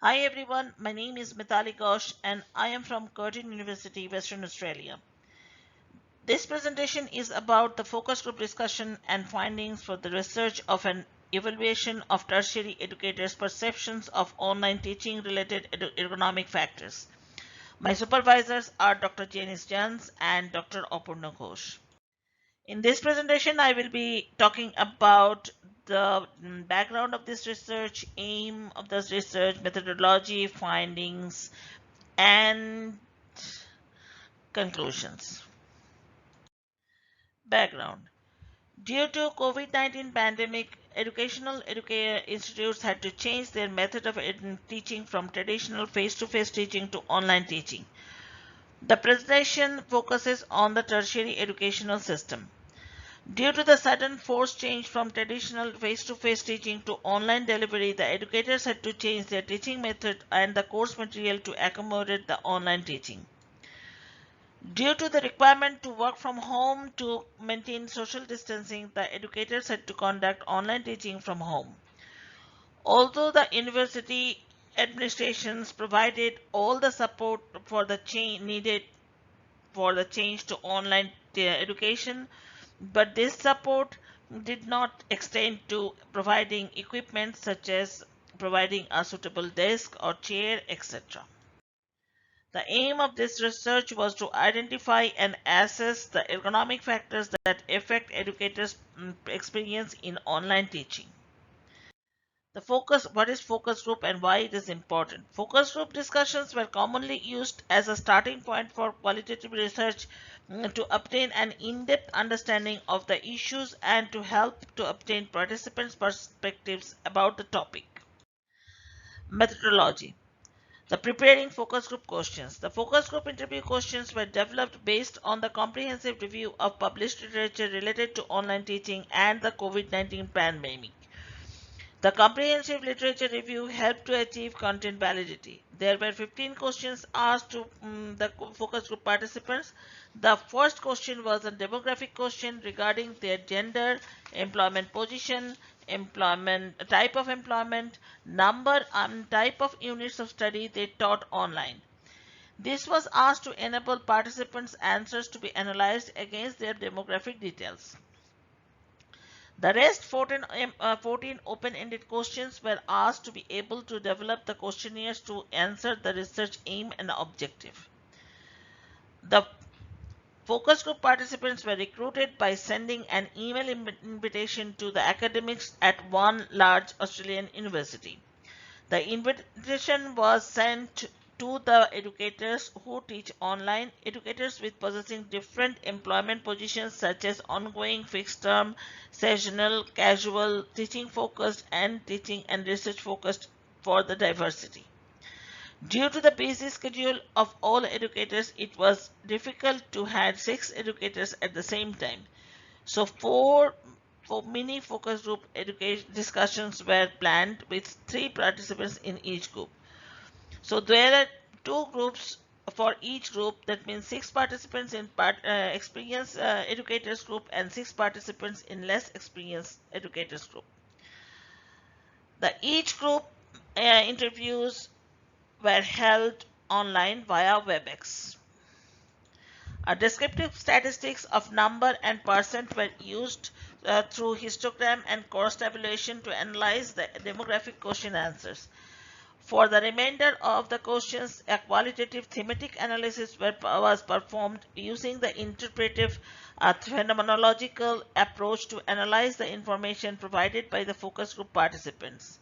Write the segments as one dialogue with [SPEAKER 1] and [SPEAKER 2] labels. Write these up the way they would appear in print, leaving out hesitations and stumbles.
[SPEAKER 1] Hi everyone, my name is Mithali Ghosh and I am from Curtin University, Western Australia. This presentation is about the focus group discussion and findings for the research of an evaluation of tertiary educators' perceptions of online teaching related ergonomic factors. My supervisors are Dr. Janice Jans and Dr. Apurna Ghosh. In this presentation, I will be talking about the background of this research, aim of this research, methodology, findings, and conclusions. Background. Due to COVID-19 pandemic, educational institutes had to change their method of teaching from traditional face-to-face teaching to online teaching. The presentation focuses on the tertiary educational system. Due to the sudden forced change from traditional face-to-face teaching to online delivery, the educators had to change their teaching method and the course material to accommodate the online teaching. Due to the requirement to work from home to maintain social distancing, the educators had to conduct online teaching from home. Although the university administrations provided all the support for the change needed for the change to online education, but this support did not extend to providing equipment such as providing a suitable desk or chair, etc. The aim of this research was to identify and assess the ergonomic factors that affect educators' experience in online teaching. What is focus group and why it is important? Focus group discussions were commonly used as a starting point for qualitative research to obtain an in-depth understanding of the issues and to help to obtain participants' perspectives about the topic. Methodology. The preparing focus group questions. The focus group interview questions were developed based on the comprehensive review of published literature related to online teaching and the COVID-19 pandemic. The comprehensive literature review helped to achieve content validity. There were 15 questions asked to the focus group participants. The first question was a demographic question regarding their gender, employment position, employment type of employment, number and type of units of study they taught online. This was asked to enable participants' answers to be analyzed against their demographic details. The rest 14 open-ended questions were asked to be able to develop the questionnaires to answer the research aim and objective. The focus group participants were recruited by sending an email invitation to the academics at one large Australian university. The invitation was sent to the educators who teach online, educators with possessing different employment positions such as ongoing, fixed term, seasonal, casual, teaching focused, and teaching and research focused for the diversity. Due to the busy schedule of all educators, it was difficult to have 6 educators at the same time. So four mini focus group education discussions were planned with 3 participants in each group. So there are 2 groups for each group. That means 6 participants in experienced educators group and 6 participants in less experienced educators group. Each group interviews were held online via WebEx. Descriptive statistics of number and percent were used through histogram and cost evaluation to analyze the demographic question answers. For the remainder of the questions, a qualitative thematic analysis was performed using the interpretive phenomenological approach to analyze the information provided by the focus group participants.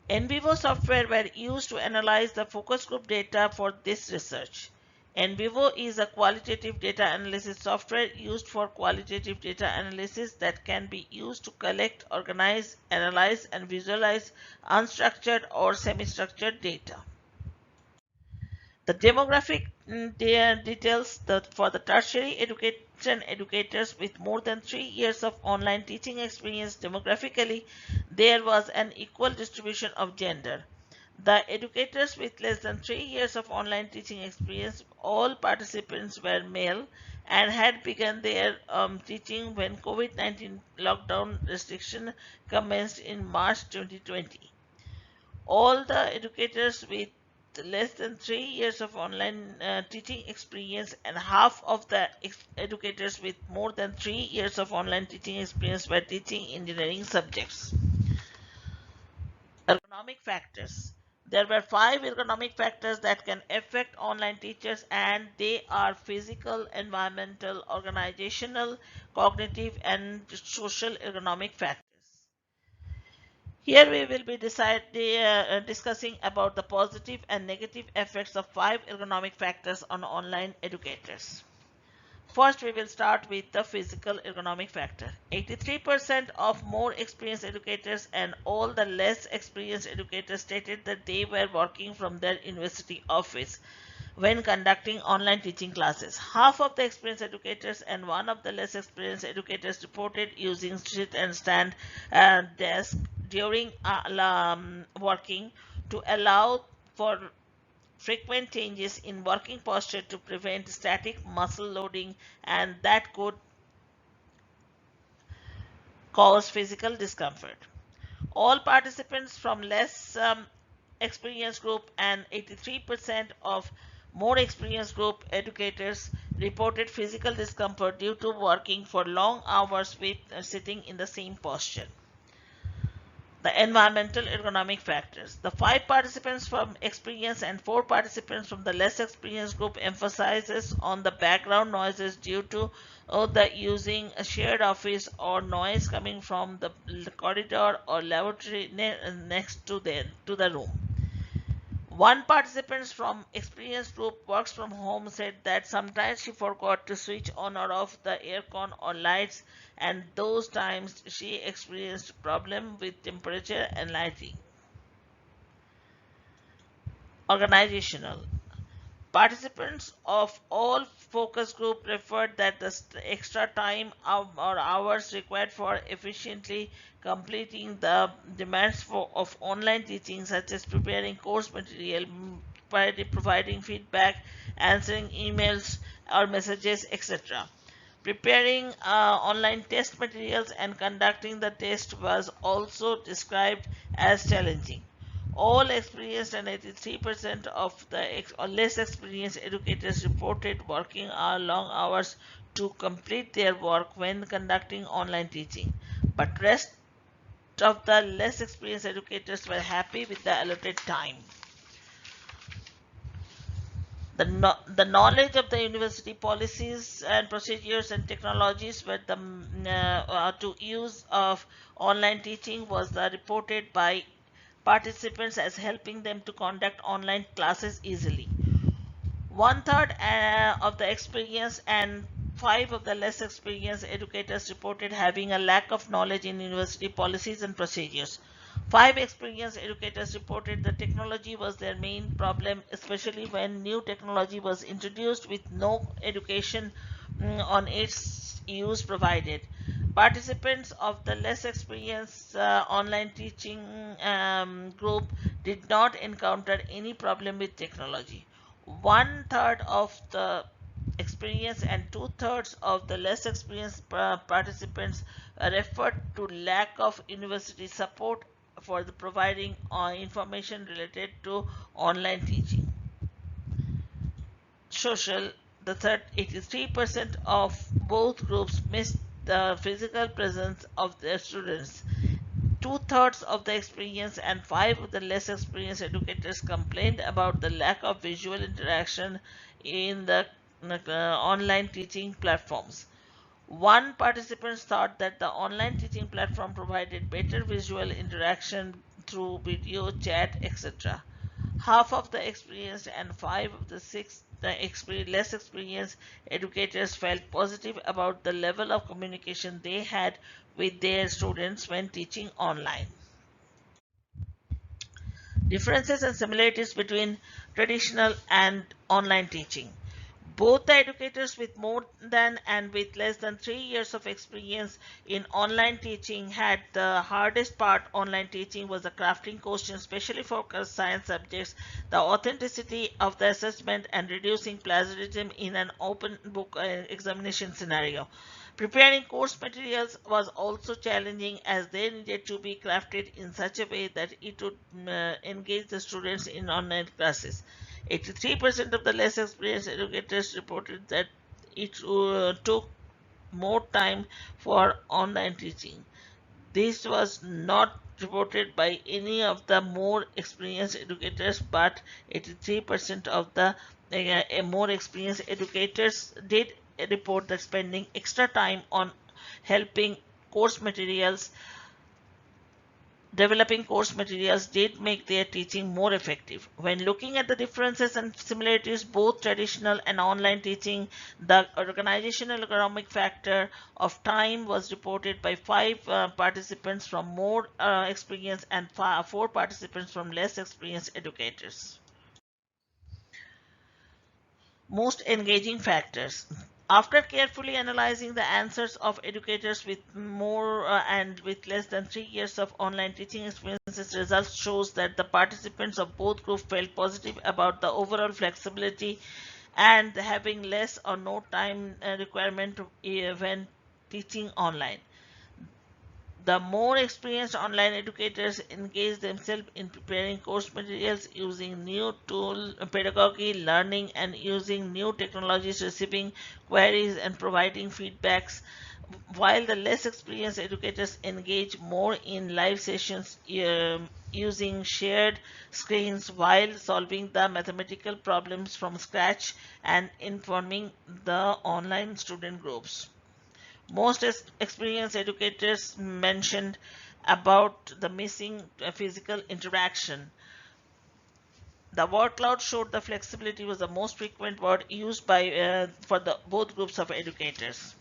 [SPEAKER 1] In vivo software were used to analyze the focus group data for this research. In vivo is a qualitative data analysis software used for qualitative data analysis that can be used to collect, organize, analyze, and visualize unstructured or semi-structured data. The demographic details for the tertiary education educators with more than 3 years of online teaching experience demographically, there was an equal distribution of gender. The educators with less than 3 years of online teaching experience, all participants were male and had begun their teaching when COVID-19 lockdown restriction commenced in March 2020. All the educators with less than 3 years of online teaching experience and half of the educators with more than 3 years of online teaching experience were teaching engineering subjects. Ergonomic factors. There were 5 ergonomic factors that can affect online teachers, and they are physical, environmental, organizational, cognitive, and social ergonomic factors. Here we will be discussing about the positive and negative effects of 5 ergonomic factors on online educators. First, we will start with the physical ergonomic factor. 83% of more experienced educators and all the less experienced educators stated that they were working from their university office when conducting online teaching classes. Half of the experienced educators and one of the less experienced educators reported using sit and stand desk during working to allow for frequent changes in working posture to prevent static muscle loading, and that could cause physical discomfort. All participants from less experienced group and 83% of more experienced group educators reported physical discomfort due to working for long hours with sitting in the same posture. The environmental ergonomic factors. The 5 participants from experienced and 4 participants from the less experienced group emphasizes on the background noises due to the using a shared office or noise coming from the corridor or lavatory next to the room. One participant from experienced group works from home said that sometimes she forgot to switch on or off the aircon or lights, and those times she experienced problem with temperature and lighting. Organizational. Participants of all focus group referred that the extra time or hours required for efficiently completing the demands of online teaching, such as preparing course material, providing feedback, answering emails or messages, etc. Preparing online test materials and conducting the test was also described as challenging. All experienced and 83% of the or less experienced educators reported working long hours to complete their work when conducting online teaching. But rest of the less experienced educators were happy with the allotted time. The knowledge of the university policies and procedures and technologies were the to use of online teaching was reported by participants as helping them to conduct online classes easily. One third of the experienced and 5 of the less experienced educators reported having a lack of knowledge in university policies and procedures. 5 experienced educators reported the technology was their main problem, especially when new technology was introduced with no education on its use provided. Participants of the less experienced online teaching group did not encounter any problem with technology. One third of the experienced and 2/3 of the less experienced participants referred to lack of university support for the providing information related to online teaching. Social, the third 83% of both groups missed the physical presence of their students. 2/3 of the experienced and 5 of the less experienced educators complained about the lack of visual interaction in the online teaching platforms. One participant thought that the online teaching platform provided better visual interaction through video, chat, etc. Half of the experienced and 5 of the 6 less experienced educators felt positive about the level of communication they had with their students when teaching online. Differences and similarities between traditional and online teaching. Both the educators with more than and with less than 3 years of experience in online teaching had the hardest part. Online teaching was the crafting questions, especially for science subjects, the authenticity of the assessment, and reducing plagiarism in an open book examination scenario. Preparing course materials was also challenging as they needed to be crafted in such a way that it would engage the students in online classes. 83% of the less experienced educators reported that it took more time for online teaching. This was not reported by any of the more experienced educators, but 83% of the more experienced educators did report that spending extra time on helping course materials developing course materials did make their teaching more effective. When looking at the differences and similarities, both traditional and online teaching, the organizational ergonomic factor of time was reported by five participants from more experienced and four participants from less experienced educators. Most engaging factors. After carefully analyzing the answers of educators with more and with less than 3 years of online teaching experiences, results shows that the participants of both groups felt positive about the overall flexibility and having less or no time requirement when teaching online. The more experienced online educators engage themselves in preparing course materials using new tool pedagogy, learning and using new technologies, receiving queries and providing feedbacks, while the less experienced educators engage more in live sessions using shared screens while solving the mathematical problems from scratch and informing the online student groups. Most experienced educators mentioned about the missing physical interaction. The word cloud showed the flexibility was the most frequent word used by for the both groups of educators.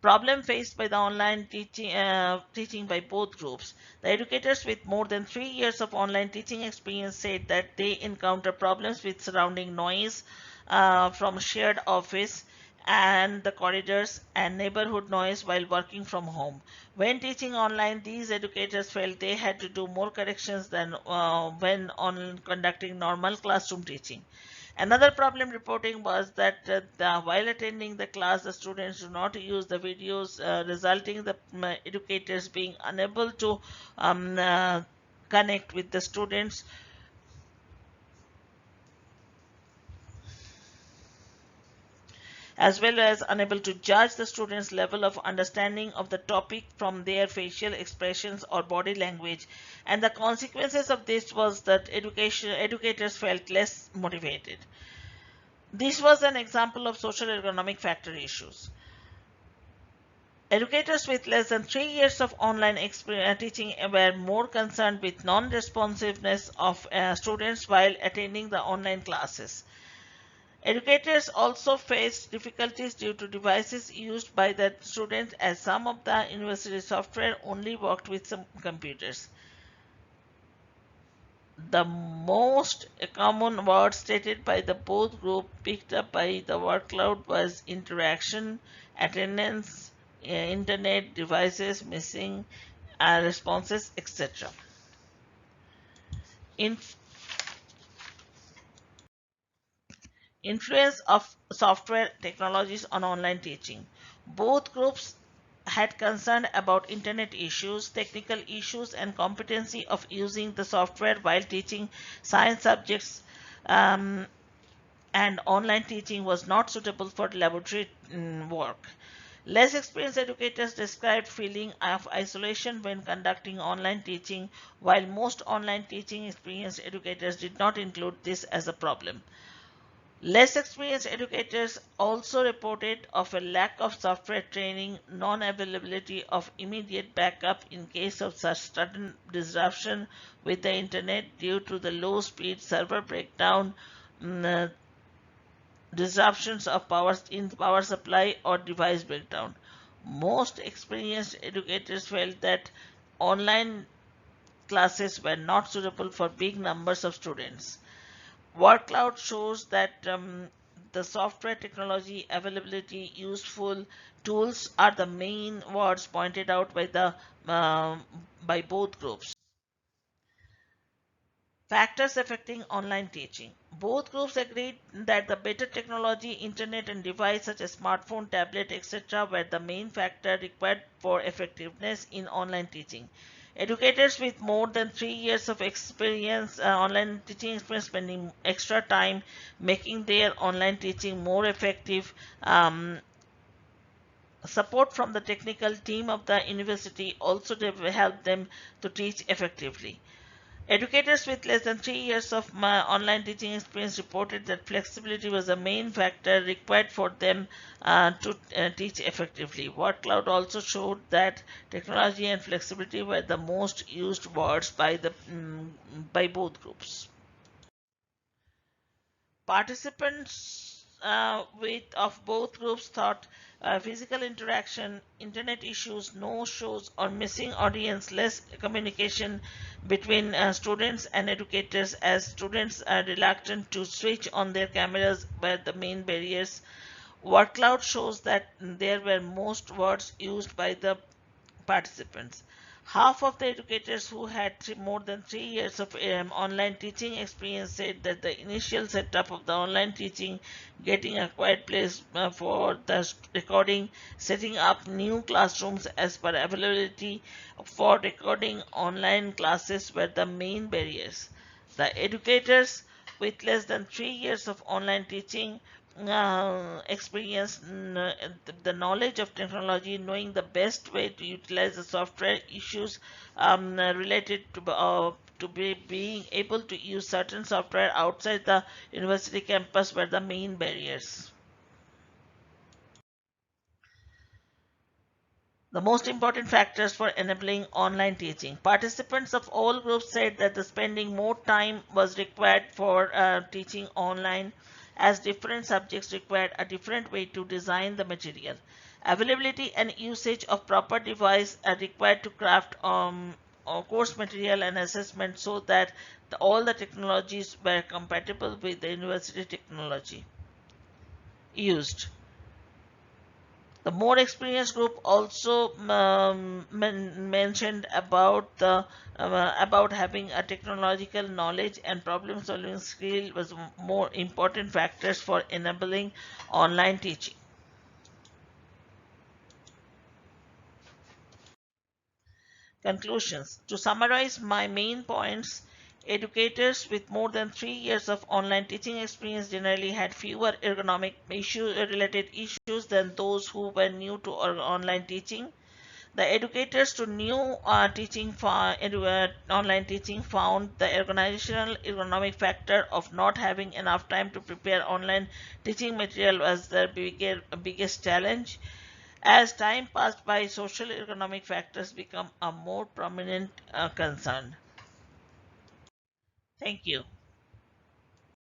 [SPEAKER 1] Problem faced by the online teaching by both groups. The educators with more than 3 years of online teaching experience said that they encounter problems with surrounding noise from shared office and the corridors and neighborhood noise while working from home. When teaching online, these educators felt they had to do more corrections than when on conducting normal classroom teaching. Another problem reporting was that while attending the class, the students do not use the videos, resulting the educators being unable to connect with the students as well as unable to judge the students' level of understanding of the topic from their facial expressions or body language. And the consequences of this was that educators felt less motivated. This was an example of social ergonomic factor issues. Educators with less than 3 years of online teaching were more concerned with non-responsiveness of students while attending the online classes. Educators also faced difficulties due to devices used by the students as some of the university software only worked with some computers. The most common word stated by the both group picked up by the word cloud was interaction, attendance, internet devices missing, responses, etc. In influence of software technologies on online teaching. Both groups had concern about internet issues, technical issues, and competency of using the software while teaching science subjects, um, and online teaching was not suitable for laboratory work. Less experienced educators described feeling of isolation when conducting online teaching, while most online teaching experienced educators did not include this as a problem. Less experienced educators also reported of a lack of software training, non-availability of immediate backup in case of such sudden disruption with the internet due to the low speed server breakdown, mm, disruptions of power in power supply or device breakdown. Most experienced educators felt that online classes were not suitable for big numbers of students. Workload shows that the software technology availability, useful tools are the main words pointed out by the um, by both groups. Factors affecting online teaching. Both groups agreed that the better technology, internet and device such as smartphone, tablet, etc. were the main factor required for effectiveness in online teaching. Educators with more than 3 years of experience, online teaching experience, spending extra time making their online teaching more effective. Support from the technical team of the university also helped them to teach effectively. Educators with less than 3 years of online teaching experience reported that flexibility was the main factor required for them to teach effectively. Word cloud also showed that technology and flexibility were the most used words by both groups. Participants of both groups thought physical interaction, internet issues, no shows, or missing audience, less communication between students and educators, as students are reluctant to switch on their cameras were the main barriers. Word cloud shows that there were most words used by the participants. Half of the educators who had more than 3 years of online teaching experience said that the initial setup of the online teaching, getting a quiet place for the recording, setting up new classrooms as per availability for recording online classes were the main barriers. The educators with less than 3 years of online teaching experience, the knowledge of technology, knowing the best way to utilize the software issues related to being able to use certain software outside the university campus were the main barriers. The most important factors for enabling online teaching. Participants of all groups said that the spending more time was required for teaching online, as different subjects required a different way to design the material. Availability and usage of proper device are required to craft course material and assessment so that all the technologies were compatible with the university technology used. The more experienced group also mentioned about having a technological knowledge and problem solving skill was more important factors for enabling online teaching. Conclusions. To summarize my main points, educators with more than 3 years of online teaching experience generally had fewer ergonomic related issues than those who were new to online teaching. The educators to new online teaching found the organizational ergonomic factor of not having enough time to prepare online teaching material as their biggest challenge. As time passed by, social ergonomic factors become a more prominent concern. Thank you.